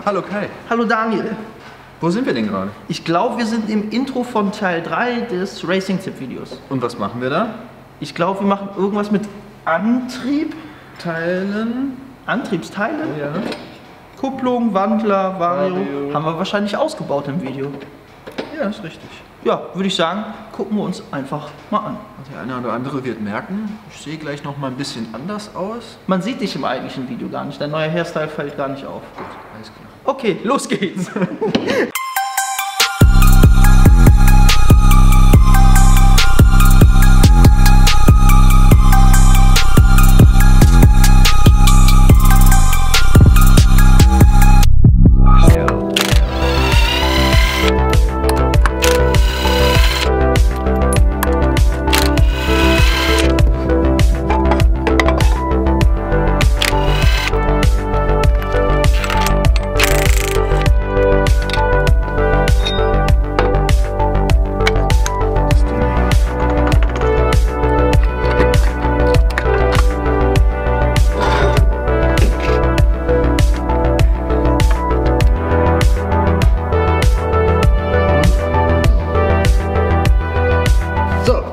Hallo Kai. Hallo Daniel. Wo sind wir denn gerade? Ich glaube, wir sind im Intro von Teil 3 des Racing-Tipp-Videos. Und was machen wir da? Ich glaube, wir machen irgendwas mit Antrieb. Teilen. Antriebsteilen? Ja. Kupplung, Wandler, Vario. Haben wir wahrscheinlich ausgebaut im Video. Ja, ist richtig. Ja, würde ich sagen, gucken wir uns einfach mal an. Der eine oder andere wird merken, ich sehe gleich noch mal ein bisschen anders aus. Man sieht dich im eigentlichen Video gar nicht. Dein neuer Hairstyle fällt gar nicht auf. Gut, alles klar. Okay, los geht's.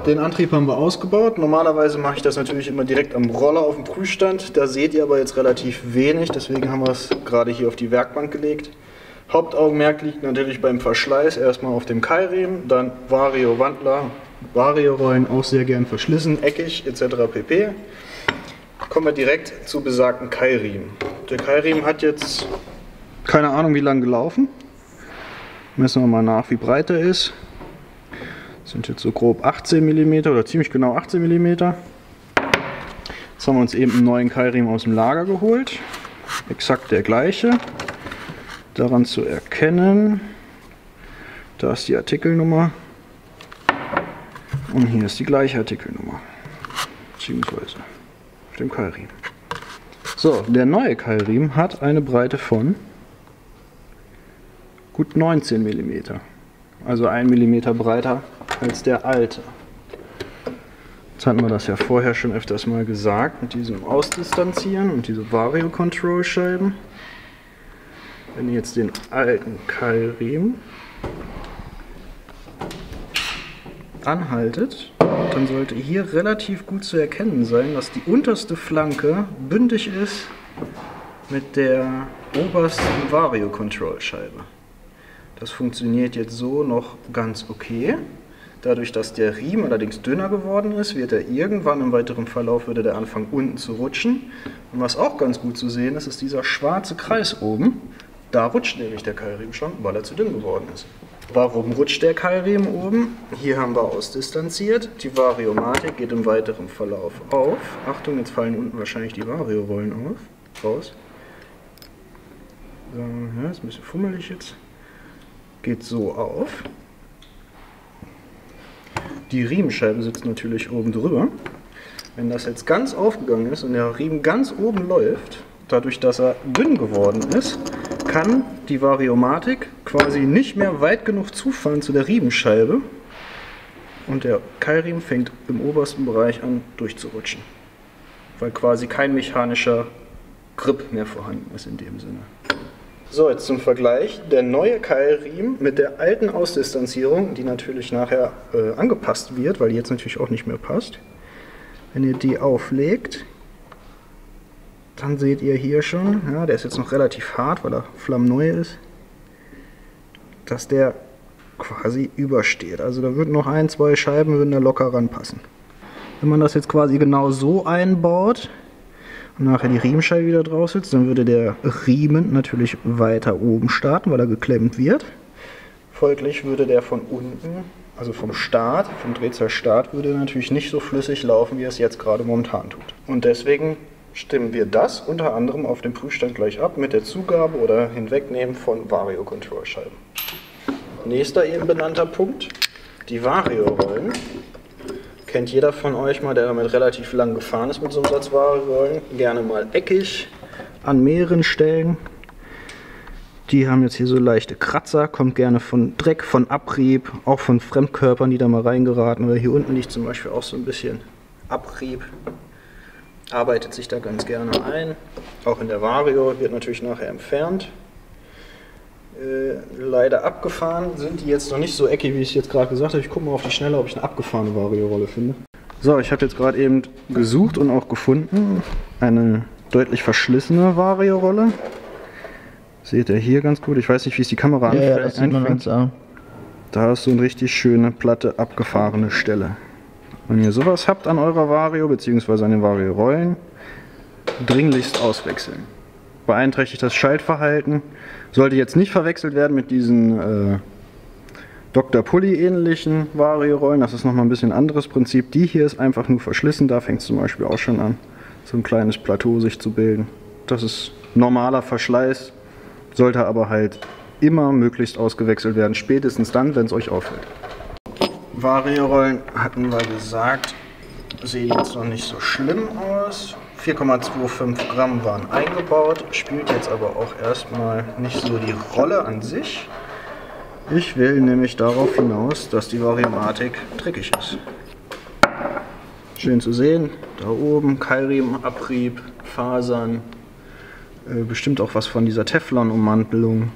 Den Antrieb haben wir ausgebaut. Normalerweise mache ich das natürlich immer direkt am Roller auf dem Prüfstand. Da seht ihr aber jetzt relativ wenig, deswegen haben wir es gerade hier auf die Werkbank gelegt. Hauptaugenmerk liegt natürlich beim Verschleiß erstmal auf dem Keilriemen, dann Vario Wandler, Vario-Rollen auch sehr gern verschlissen, eckig etc. pp. Kommen wir direkt zu besagten Keilriemen. Der Keilriemen hat jetzt keine Ahnung wie lang gelaufen. Messen wir mal nach, wie breit er ist. Das sind jetzt so grob 18 mm oder ziemlich genau 18 mm. Jetzt haben wir uns eben einen neuen Keilriemen aus dem Lager geholt. Exakt der gleiche. Daran zu erkennen, da ist die Artikelnummer und hier ist die gleiche Artikelnummer. Beziehungsweise auf dem Keilriemen. So, der neue Keilriemen hat eine Breite von gut 19 mm. Also 1 mm breiter als der alte. Jetzt hatten wir das ja vorher schon öfters mal gesagt, mit diesem Ausdistanzieren und diese Vario-Control-Scheiben. Wenn ihr jetzt den alten Keilriemen anhaltet, dann sollte hier relativ gut zu erkennen sein, dass die unterste Flanke bündig ist mit der obersten Vario-Control-Scheibe. Das funktioniert jetzt so noch ganz okay. Dadurch, dass der Riemen allerdings dünner geworden ist, wird er irgendwann im weiteren Verlauf würde der anfangen unten zu rutschen. Und was auch ganz gut zu sehen ist, ist dieser schwarze Kreis oben. Da rutscht nämlich der Keilriemen schon, weil er zu dünn geworden ist. Warum rutscht der Keilriemen oben? Hier haben wir ausdistanziert. Die Variomatik geht im weiteren Verlauf auf. Achtung, jetzt fallen unten wahrscheinlich die Vario-Rollen raus. So, ja, ist ein bisschen fummelig jetzt. Geht so auf. Die Riemenscheibe sitzt natürlich oben drüber. Wenn das jetzt ganz aufgegangen ist und der Riemen ganz oben läuft, dadurch, dass er dünn geworden ist, kann die Variomatik quasi nicht mehr weit genug zufahren zu der Riemenscheibe und der Keilriemen fängt im obersten Bereich an durchzurutschen, weil quasi kein mechanischer Grip mehr vorhanden ist in dem Sinne. So, jetzt zum Vergleich, der neue Keilriemen mit der alten Ausdistanzierung, die natürlich nachher angepasst wird, weil die jetzt natürlich auch nicht mehr passt. Wenn ihr die auflegt, dann seht ihr hier schon, ja, der ist jetzt noch relativ hart, weil er flammneu ist, dass der quasi übersteht. Also da würden noch ein, zwei Scheiben würden da locker ranpassen. Wenn man das jetzt quasi genau so einbaut, und nachher die Riemenscheibe wieder drauf sitzt, dann würde der Riemen natürlich weiter oben starten, weil er geklemmt wird. Folglich würde der von unten, also vom Start, vom Drehzahlstart, würde er natürlich nicht so flüssig laufen, wie er es jetzt gerade momentan tut. Und deswegen stimmen wir das unter anderem auf dem Prüfstand gleich ab mit der Zugabe oder Hinwegnehmen von Vario-Control-Scheiben. Nächster eben benannter Punkt, die Vario-Rollen. Kennt jeder von euch mal, der damit relativ lang gefahren ist mit so einem Satz Vario-Rollen. Gerne mal eckig, an mehreren Stellen. Die haben jetzt hier so leichte Kratzer, kommt gerne von Dreck, von Abrieb, auch von Fremdkörpern, die da mal reingeraten. Oder hier unten liegt zum Beispiel auch so ein bisschen Abrieb. Arbeitet sich da ganz gerne ein. Auch in der Vario wird natürlich nachher entfernt. leider abgefahren. Sind die jetzt noch nicht so eckig, wie ich es jetzt gerade gesagt habe. Ich gucke mal auf die Schnelle, ob ich eine abgefahrene Vario-Rolle finde. So, ich habe jetzt gerade eben gesucht und auch gefunden. Eine deutlich verschlissene Vario-Rolle. Seht ihr hier ganz gut. Ich weiß nicht, wie es die Kamera anfängt. Ja, das sieht man ganz an. Da ist so eine richtig schöne, platte, abgefahrene Stelle. Wenn ihr sowas habt an eurer Vario, beziehungsweise an den Vario-Rollen, dringlichst auswechseln. Beeinträchtigt das Schaltverhalten. Sollte jetzt nicht verwechselt werden mit diesen Dr. Pulli ähnlichen Vario-Rollen. Das ist nochmal ein bisschen anderes Prinzip. Die hier ist einfach nur verschlissen. Da fängt es zum Beispiel auch schon an, so ein kleines Plateau sich zu bilden. Das ist normaler Verschleiß, sollte aber halt immer möglichst ausgewechselt werden. Spätestens dann, wenn es euch auffällt. Vario-Rollen hatten wir gesagt, sehen jetzt noch nicht so schlimm aus. 4,25 Gramm waren eingebaut, spielt jetzt aber auch erstmal nicht so die Rolle an sich. Ich will nämlich darauf hinaus, dass die Variomatik dreckig ist. Schön zu sehen, da oben Keilriemenabrieb, Fasern, bestimmt auch was von dieser Teflon-Ummantelung,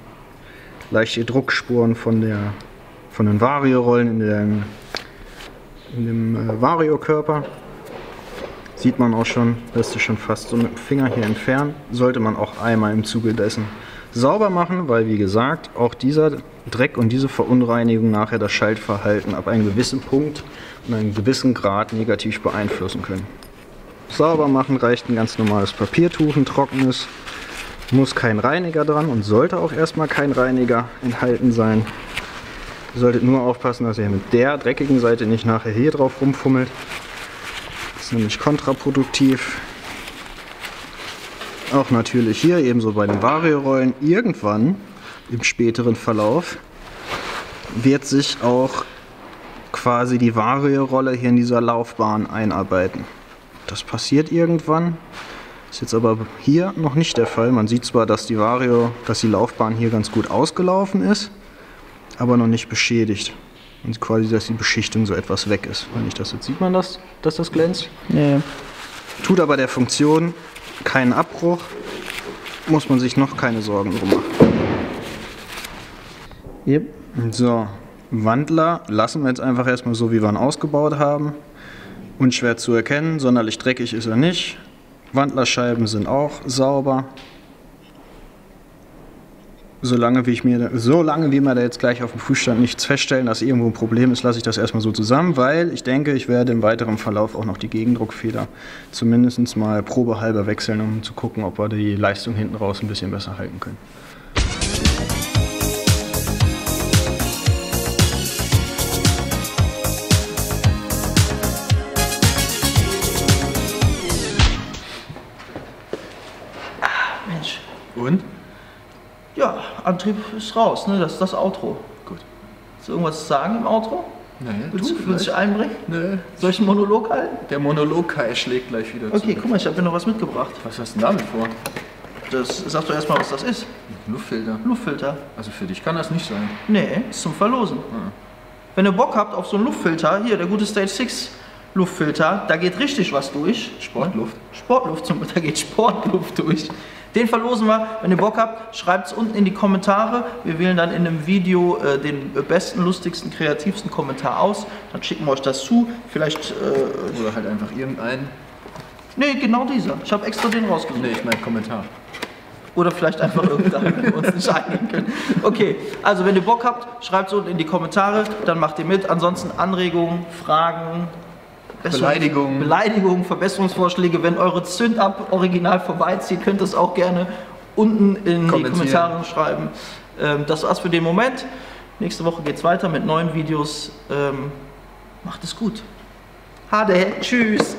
leichte Druckspuren von den Vario-Rollen in dem Vario-Körper. Sieht man auch schon, lässt sich schon fast so mit dem Finger hier entfernen. Sollte man auch einmal im Zuge dessen sauber machen, weil wie gesagt, auch dieser Dreck und diese Verunreinigung nachher das Schaltverhalten ab einem gewissen Punkt und einem gewissen Grad negativ beeinflussen können. Sauber machen reicht ein ganz normales Papiertuch, ein trockenes. Muss kein Reiniger dran und sollte auch erstmal kein Reiniger enthalten sein. Ihr solltet nur aufpassen, dass ihr mit der dreckigen Seite nicht nachher hier drauf rumfummelt. Das ist nämlich kontraproduktiv. Auch natürlich hier, ebenso bei den Vario-Rollen, irgendwann im späteren Verlauf wird sich auch quasi die Vario-Rolle hier in dieser Laufbahn einarbeiten. Das passiert irgendwann. Ist jetzt aber hier noch nicht der Fall. Man sieht zwar, dass die Laufbahn hier ganz gut ausgelaufen ist, aber noch nicht beschädigt. Und quasi, dass die Beschichtung so etwas weg ist. Wenn ich das jetzt sieht man das, dass das glänzt? Nee. Tut aber der Funktion keinen Abbruch, muss man sich noch keine Sorgen drum machen. Yep. So, Wandler lassen wir jetzt einfach erstmal so, wie wir ihn ausgebaut haben. Unschwer zu erkennen, sonderlich dreckig ist er nicht. Wandlerscheiben sind auch sauber. Solange wie wir da jetzt gleich auf dem Prüfstand nichts feststellen, dass irgendwo ein Problem ist, lasse ich das erstmal so zusammen, weil ich denke, ich werde im weiteren Verlauf auch noch die Gegendruckfeder zumindest mal probehalber wechseln, um zu gucken, ob wir die Leistung hinten raus ein bisschen besser halten können. Mensch. Und? Ja, Antrieb ist raus, ne? Das ist das Outro. Gut. Willst du irgendwas sagen im Outro? Nee, Willst du dich einbringen? Nee. Soll ich einen Monolog halten? Der Monolog-Kai schlägt gleich wieder Okay, zu. guck mal, ich habe dir noch was mitgebracht. Was hast du denn damit vor? Sag doch erstmal, was das ist. Luftfilter. Luftfilter. Also für dich kann das nicht sein. Nee, ist zum Verlosen. Wenn ihr Bock habt auf so einen Luftfilter, hier der gute Stage 6 Luftfilter, da geht richtig was durch. Sportluft. Da geht Sportluft durch. Den verlosen wir. Wenn ihr Bock habt, schreibt es unten in die Kommentare. Wir wählen dann in einem Video den besten, lustigsten, kreativsten Kommentar aus. Dann schicken wir euch das zu. Vielleicht. Oder halt einfach irgendeinen. Nee, genau dieser. Ich habe extra den rausgesucht. Nee, ich meine Kommentar. Oder vielleicht einfach irgendeinen, wenn wir uns nicht einigen können. Okay, also wenn ihr Bock habt, schreibt es unten in die Kommentare. Dann macht ihr mit. Ansonsten Anregungen, Fragen. Beleidigungen, Verbesserungsvorschläge. Wenn eure Zünd-Up original vorbeizieht, könnt ihr es auch gerne unten in die Kommentare schreiben. Das war's für den Moment. Nächste Woche geht's weiter mit neuen Videos. Macht es gut. Hade, tschüss.